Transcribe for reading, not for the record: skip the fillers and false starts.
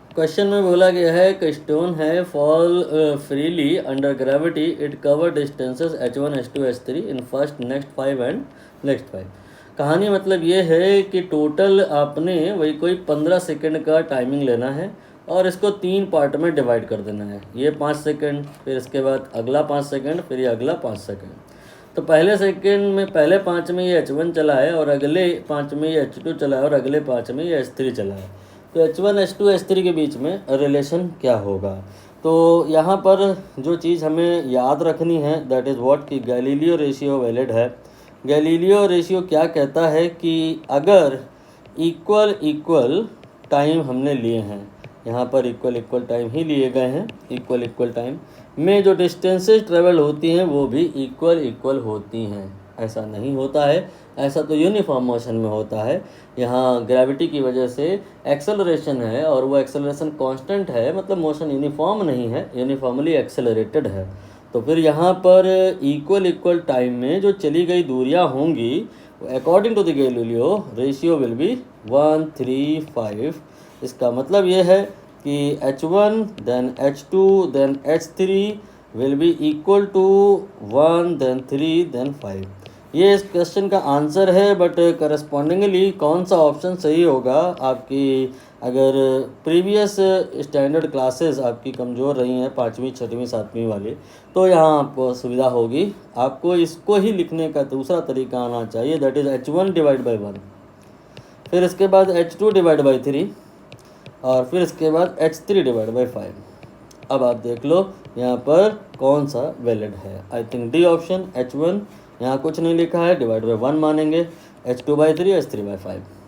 Question में बोला गया है कि स्टोन है fall freely under gravity, it cover distances h1 h2 h3 in first next 5 and next 5। कहानी मतलब ये है कि टोटल आपने वही कोई 15 सेकंड का टाइमिंग लेना है और इसको 3 पार्ट में डिवाइड कर देना है। ये 5 सेकंड, फिर इसके बाद अगला 5 सेकंड, फिर ये अगला 5 सेकंड। तो पहले सेकंड में पहले 5 में ये h1 चला है और अगले 5 में ये h2 चला है और अगले 5 में ये h3 चला है। तो h1 h2 h3 के बीच में रिलेशन क्या होगा? तो यहाँ पर जो चीज़ हमें याद रखनी है दैट इज़ व्हाट कि गैलीलियो रेशियो वैलिड है। गैलीलियो रेशियो क्या कहता है कि अगर इक्वल इक्वल टाइम हमने लिए हैं, यहाँ पर इक्वल इक्वल टाइम ही लिए गए हैं, इक्वल इक्वल टाइम में जो डिस्टेंसेस ट्रेवल होती हैं वो भी इक्वल इक्वल होती हैं। ऐसा नहीं होता है, ऐसा तो यूनिफॉर्म मोशन में होता है। यहाँ ग्रेविटी की वजह से एक्सेलरेशन है और वो एक्सेलरेशन कांस्टेंट है, मतलब मोशन यूनिफॉर्म नहीं है, यूनिफॉर्मली एक्सेलरेटेड है। तो फिर यहाँ पर इक्वल इक्वल टाइम में जो चली गई दूरियाँ होंगी according to the Galileo ratio will be 1 3 5। इसका मतलब ये है कि h1 then h2 then h3 will be equal to 1 then 3 then 5। ये इस क्वेश्चन का आंसर है, बट करस्पॉन्डिंगली कौन सा ऑप्शन सही होगा आपकी, अगर प्रीवियस स्टैंडर्ड क्लासेस आपकी कमज़ोर रही हैं 5वीं 6वीं 7वीं वाली, तो यहाँ आपको सुविधा होगी। आपको इसको ही लिखने का दूसरा तरीका आना चाहिए, that is h1 divide by 1, फिर इसके बाद h2 डिवाइड बाई 3 और फिर इसके बाद h3 डिवाइड बाई 5। अब आप देख लो यहाँ पर कौन सा वैलिड है। I think D option h1, यहाँ कुछ नहीं लिखा है, डिवाइड बाई 1 मानेंगे, h2 बाई 3 h3 बाई 5।